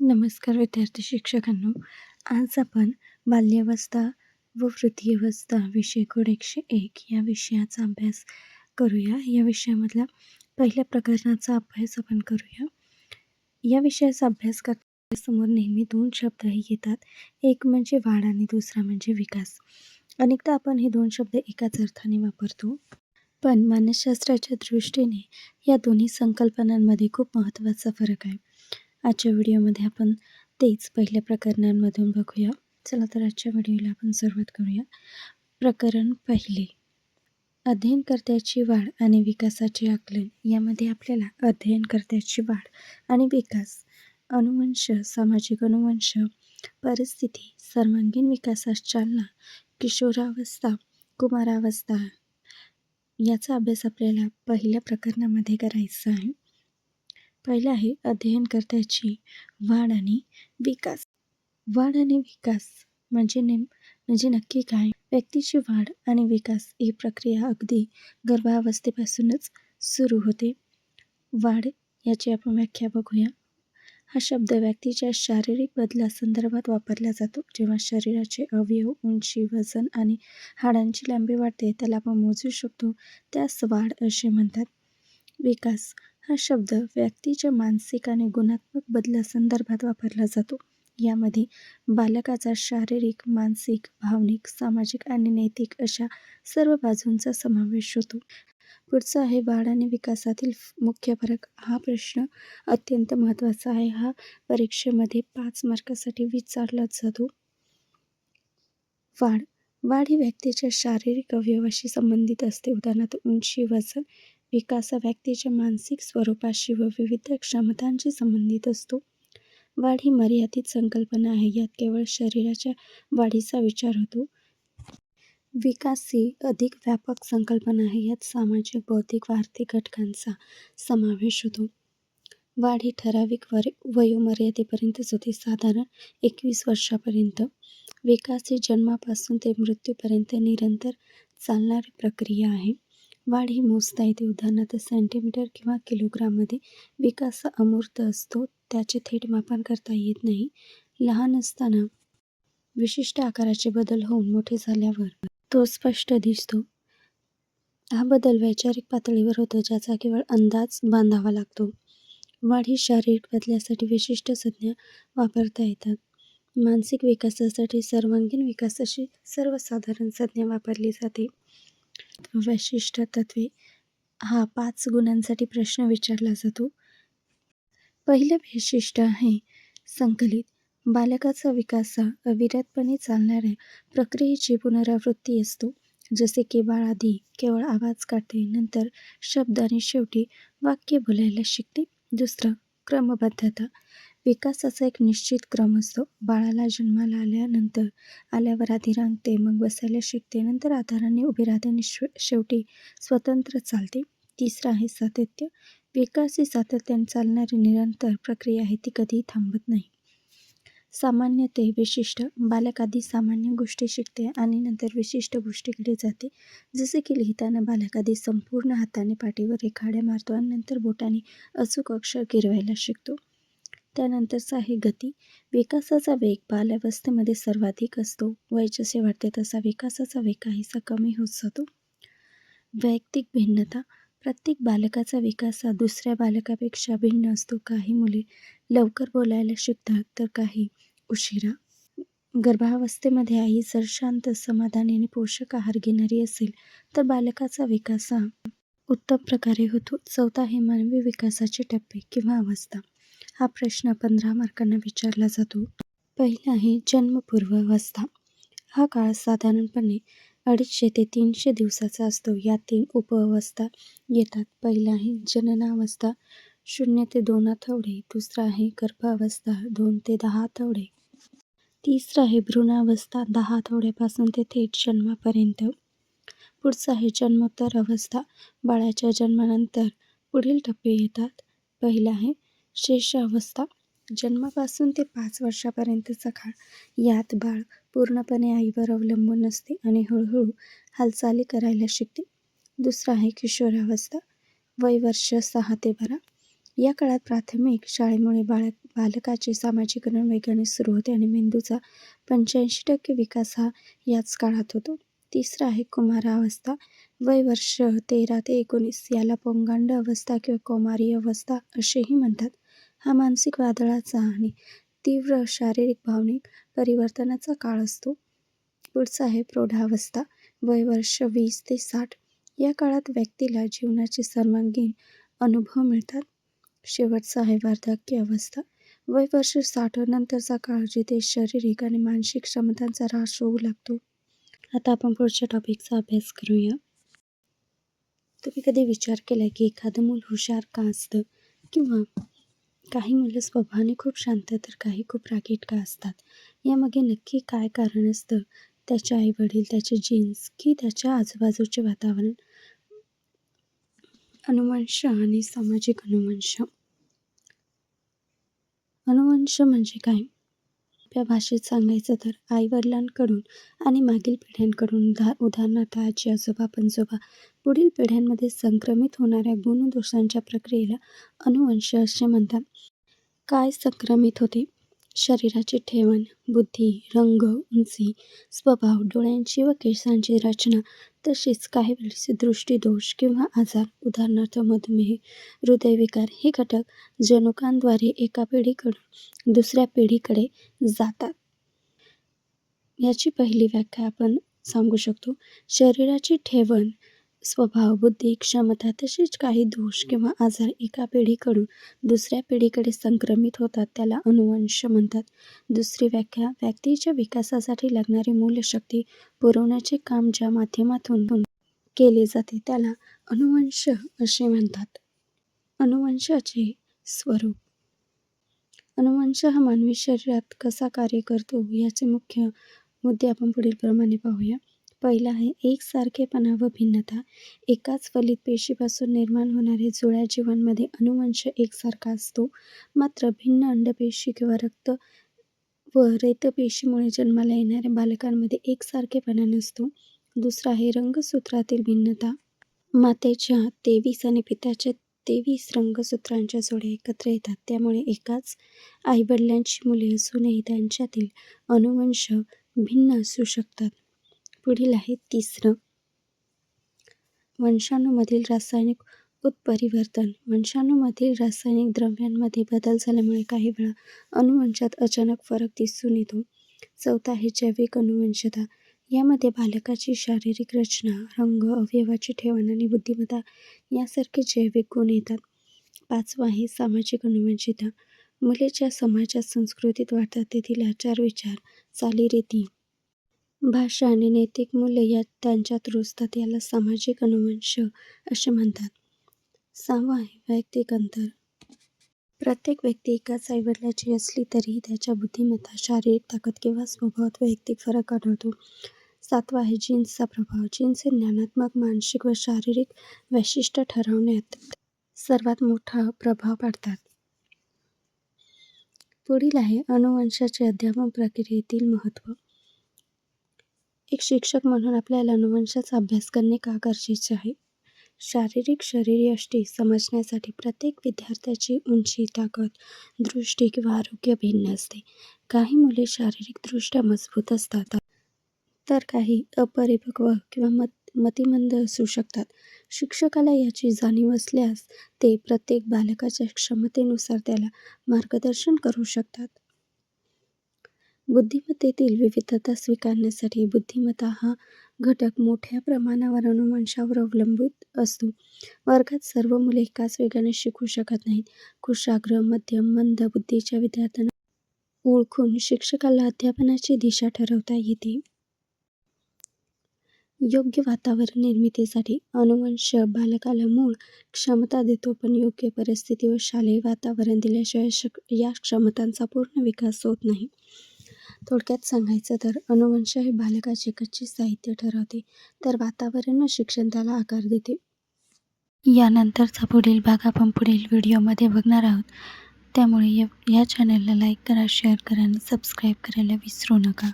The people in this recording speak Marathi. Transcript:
नमस्कार विद्यार्थी शिक्षकांनो. आज आपण बाल्यावस्था व वृद्धावस्था विषय कोड 101 या विषयाचा अभ्यास करूया. या विषयामधला पहिल्या प्रकरणाचा अभ्यास आपण करूया. या विषयाचा अभ्यास करताना समोर नेहमी 2 शब्दही येतात. एक म्हणजे वाढ आणि दुसरा म्हणजे विकास. अनेकदा आपण हे 2 शब्द एकाच अर्थाने वापरतो. पण मानसशास्त्राच्या दृष्टीने या दोन्ही संकल्पनांमध्ये खूप महत्त्वाचा फरक आहे. आजच्या व्हिडिओमध्ये आपण तेच पहिल्या प्रकरणांमधून बघूया. चला तर आजच्या व्हिडिओला आपण सुरुवात करूया. प्रकरण पहिले, अध्ययनकर्त्याची वाढ आणि विकासाचे आकलन. यामध्ये आपल्याला अध्ययनकर्त्याची वाढ आणि विकास, अनुवंश, सामाजिक अनुवंश, परिस्थिती, सर्वांगीण विकासास चालना, किशोरावस्था, कुमारावस्था याचा अभ्यास आपल्याला पहिल्या प्रकरणामध्ये करायचा आहे. पहिलं आहे अध्ययनकर्त्याची वाढ आणि विकास. वाढ आणि विकास म्हणजे नक्की काय? व्यक्तीची वाढ आणि विकास ही प्रक्रिया अगदी गर्भावस्थेपासूनच सुरू होते. वाढ याची आपण व्याख्या बघूया. हा शब्द व्यक्तीच्या शारीरिक बदलासंदर्भात वापरला जातो. जेव्हा शरीराचे अवयव, उंची, वजन आणि हाडांची लांबी वाढते, त्याला आपण मोजू शकतो, त्यास वाढ असे म्हणतात. विकास हा शब्द व्यक्तीच्या मानसिक आणि गुणात्मक बदलासंदर्भात वापरला जातो. यामध्ये बालकाचा शारीरिक, मानसिक, भावनिक, सामाजिक आणि नैतिक अशा सर्व बाजूंचा समावेश होतो. पुढचा आहे वाढ आणि विकासातील मुख्य फरक. हा प्रश्न अत्यंत महत्त्वाचा आहे. हा परीक्षेमध्ये 5 मार्कासाठी विचारला जातो. वाढ ही व्यक्तीच्या शारीरिक अवयवाशी संबंधित असते. उदाहरणार्थ उंची, वजन. विकास हा व्यक्तीच्या मानसिक स्वरूपाशी व विविध क्षमतांशी संबंधित असतो. वाढ ही मर्यादित संकल्पना आहे. यात केवळ शरीराच्या वाढीचा विचार होतो. विकास ही अधिक व्यापक संकल्पना आहे. यात सामाजिक, बौद्धिक व आर्थिक घटकांचा समावेश होतो. वाढ ही ठराविक वयोमर्यादेपर्यंतच होते, साधारण 21 वर्षापर्यंत. विकास ही जन्मापासून ते मृत्यूपर्यंत निरंतर चालणारी प्रक्रिया आहे. वाढ ही मोजता येते. उदाहरणार्थ सेंटीमीटर किंवा किलोग्राममध्ये. विकास हा अमूर्त असतो. त्याचे थेट मापन करता येत नाही. लहान असताना विशिष्ट आकाराचे बदल होऊन मोठे झाल्यावर तो स्पष्ट दिसतो. हा बदल वैचारिक पातळीवर होतो, ज्याचा केवळ अंदाज बांधावा लागतो. वाढ ही शारीरिक बदलासाठी विशिष्ट संज्ञा वापरता येतात. मानसिक विकासासाठी सर्वांगीण विकास अशी सर्वसाधारण संज्ञा वापरली जाते. वैशिष्ट्य तत्त्वे हा 5 गुणांसाठी प्रश्न विचारला जातो. पहिलं वैशिष्ट्य आहे संकलित. बालकाचा विकास हा अविरतपणे चालणाऱ्या प्रक्रियेची पुनरावृत्ती असतो. जसे की बाळ आधी केवळ आवाज काढते, नंतर शब्द आणि शेवटी वाक्य बोलायला शिकते. दुसरं, क्रमबद्धता. विकासाचा एक निश्चित क्रम असतो. बाळाला जन्माला आल्यावर आधी रांगते, मग बसायला शिकते, नंतर आधाराने उभी राहते आणि शेवटी स्वतंत्र चालते. तिसरं आहे सातत्य. विकास ही सातत्याने चालणारी निरंतर प्रक्रिया आहे. ती कधीही थांबत नाही. सामान्य ते विशिष्ट. बालक आधी सामान्य गोष्टी शिकते आणि नंतर विशिष्ट गोष्टीकडे जाते. जसे की लिहिताना बालक आधी संपूर्ण हाताने पाटीवर रेखाड्या मारतो आणि नंतर बोटाने अचूक अक्षर गिरवायला शिकतो. त्यानंतरचा आहे गती. विकासाचा वेग बाल्यावस्थेमध्ये सर्वाधिक असतो. वय जसे वाढते तसा विकासाचा वेग काहीसा कमी होत जातो. वैयक्तिक भिन्नता. प्रत्येक बालकाचा विकास हा दुसऱ्या बालकापेक्षा भिन्न असतो. काही मुले लवकर बोलायला शिकतात तर काही उशिरा. गर्भावस्थेमध्ये आई जर शांत, समाधानी आणि पोषक आहार घेणारी असेल तर बालकाचा विकास हा उत्तम प्रकारे होतो. चौथा आहे मानवी विकासाचे टप्पे किंवा अवस्था. हा प्रश्न 15 मार्कांना विचारला जातो. पहिला आहे जन्मपूर्व अवस्था. हा काळ साधारणपणे 250 ते 300 दिवसाचा असतो. यात 3 उपअवस्था येतात. पहिला आहे जननावस्था 0 ते 2 आठवडे. दुसरा आहे गर्भावस्था 2 ते 10 आठवडे. तिसरा आहे भ्रूणावस्था 10 आठवड्यापासून ते थेट जन्मापर्यंत. पुढचा आहे जन्मोत्तर अवस्था. बाळाच्या जन्मानंतर पुढील टप्पे येतात. पहिला आहे शेषावस्था. जन्मापासून ते 5 वर्षापर्यंतचा काळ. यात बाळ पूर्णपणे आईवर अवलंबून असते आणि हळूहळू हालचाली करायला शिकते. दुसरा आहे किशोरावस्था. वय वर्ष 6 ते 12. या काळात प्राथमिक शाळेमुळे बालकाचे सामाजिकरण वेगाने सुरू होते आणि मेंदूचा 85% विकास हा याच काळात होतो. तिसरं आहे कुमारावस्था. वय वर्ष 13 ते 19 याला पौगंड अवस्था किंवा कौमारी अवस्था असेही म्हणतात. हा मानसिक वादळाचा आणि तीव्र शारीरिक भावनिक परिवर्तनाचा काळ असतो. पुढचा आहे प्रौढावस्था. वय वर्ष 20 ते 60 या काळात व्यक्तीला जीवनाचे सर्वांगीण अनुभव मिळतात. शेवटचा आहे वार्धक्य अवस्था. वय वर्ष 60 नंतरचा काळ जिथे शारीरिक आणि मानसिक क्षमतांचा ऱ्हास होऊ लागतो. आता आपण पुढच्या टॉपिकचा अभ्यास करूया. तुम्ही कधी विचार केलाय की एखादं मूल हुशार का असतं? किंवा काही मुलं स्वभावाने खूप शांत तर काही खूप रागीट का असतात? यामागे नक्की काय कारण असतं? त्याचे आई-वडील, त्याचे जीन्स की त्याच्या आजूबाजूचे वातावरण? अनुवंश आणि सामाजिक अनुवंश. अनुवंश म्हणजे काय? सोप्या भाषेत सांगायचं तर आई-वडिलांकडून आणि मागील पिढ्यांकडून उदाहरणार्थ आजी-आजोबा, पणजोबा पुढील पिढ्यांमध्ये संक्रमित होणाऱ्या गुणदोषांच्या प्रक्रियेला अनुवंश असे म्हणतात. काय संक्रमित होते? शरीराची ठेवण, बुद्धी, रंग, उंची, स्वभाव, डोळ्यांची व केसांची रचना, तसेच काही वेळेस दृष्टिदोष किंवा आजार उदाहरणार्थ मधुमेह, हृदयविकार हे घटक जनुकांद्वारे एका पिढीकडून दुसऱ्या पिढीकडे जातात. याची पहिली व्याख्या आपण सांगू शकतो. शरीराची ठेवण, स्वभाव, बुद्धी, क्षमता तसेच काही दोष किंवा आजार एका पिढीकडून दुसऱ्या पिढीकडे संक्रमित होतात त्याला अनुवंश म्हणतात. दुसरी व्याख्या, व्यक्तीच्या विकासासाठी लागणारी मूलशक्ती पुरवण्याचे काम ज्या माध्यमातून केले जाते त्याला अनुवंश असे म्हणतात. अनुवंशाचे स्वरूप. अनुवंश हा मानवी शरीरात कसा कार्य करतो याचे मुख्य मुद्दे आपण पुढील प्रमाणे पाहूया. पहिला आहे एकसारखेपणा व भिन्नता. एकाच फलित पेशीपासून निर्माण होणाऱ्या जुळ्या जीवांमध्ये अनुवंश एकसारखा असतो. मात्र भिन्न अंडपेशी किंवा रक्त व रेतपेशीमुळे जन्माला येणाऱ्या बालकांमध्ये एकसारखेपणा नसतो. दुसरा आहे रंगसूत्रातील भिन्नता. मातेच्या 23 आणि पित्याच्या 23 रंगसूत्रांच्या जोड्या एकत्र येतात. त्यामुळे एकाच आईवडिलांची मुले असूनही त्यांच्यातील अनुवंश भिन्न असू शकतात. पुढील आहे तिसरं, वंशाणूमधील रासायनिक उत्परिवर्तन. वंशाणूमधील रासायनिक द्रव्यांमध्ये बदल झाल्यामुळे काही वेळा अनुवंशात अचानक फरक दिसून येतो. चौथा आहे जैविक अनुवंशता. यामध्ये बालकाची शारीरिक रचना, रंग, अवयवाची ठेवण आणि बुद्धिमत्ता यासारखे जैविक गुण येतात. पाचवा आहे सामाजिक अनुवंशिता. मुले ज्या समाजात संस्कृतीत वाढतात तेथील आचार, विचार, चालीरीती, भाषा आणि नैतिक मूल्य यात त्यांच्यात रुजतात याला सामाजिक अनुवंश असे म्हणतात. सहावा आहे वैयक्तिक अंतर. प्रत्येक व्यक्ती एकाच आईवडिलाची असली तरीही त्याच्या बुद्धिमत्ता, शारीरिक ताकद किंवा स्वभावात वैयक्तिक फरक आढळतो. सातवा आहे जीन्सचा प्रभाव. जीन्स हे ज्ञानात्मक, मानसिक व शारीरिक वैशिष्ट्य ठरवण्यात सर्वात मोठा प्रभाव पाडतात. पुढील आहे अनुवंशाचे अध्यापन प्रक्रियेतील महत्त्व. एक शिक्षक म्हणून आपल्याला अनुवंशाचा अभ्यास करणे का गरजेचे आहे? शारीरिक शरीरयष्टी समजण्यासाठी प्रत्येक विद्यार्थ्याची उंची, ताकद, दृष्टी किंवा आरोग्य भिन्न असते. काही मुले शारीरिकदृष्ट्या मजबूत असतात तर काही अपरिपक्व किंवा मतिमंद असू शकतात. शिक्षकाला याची जाणीव असल्यास ते प्रत्येक बालकाच्या क्षमतेनुसार त्याला मार्गदर्शन करू शकतात. बुद्धिमत्तेतील विविधता स्वीकारण्यासाठी बुद्धिमत्ता हा घटक मोठ्या प्रमाणावर अनुवंशावर अवलंबित असतो. वर्गात सर्व मुले एकाच वेगाने शिकू शकत नाहीत. कुशाग्र, मध्यम, मंद बुद्धीच्या विद्यार्थ्यांना ओळखून शिक्षकाला अध्यापनाची दिशा ठरवता येते. योग्य वातावरण निर्मितीसाठी अनुवंश बालकाला मूळ क्षमता देतो, पण योग्य परिस्थिती व शालेय वातावरण दिल्याशिवाय या क्षमतांचा पूर्ण विकास होत नाही. थोडक्यात सांगायचं तर अनुवंश हे बालकाचे कच्चे साहित्य ठरवते, तर वातावरण व शिक्षण त्याला आकार देते. यानंतरचा पुढील भाग आपण पुढील व्हिडिओमध्ये बघणार आहोत. त्यामुळे या चॅनलला लाईक करा, शेअर करा आणि सबस्क्राईब करायला विसरू नका.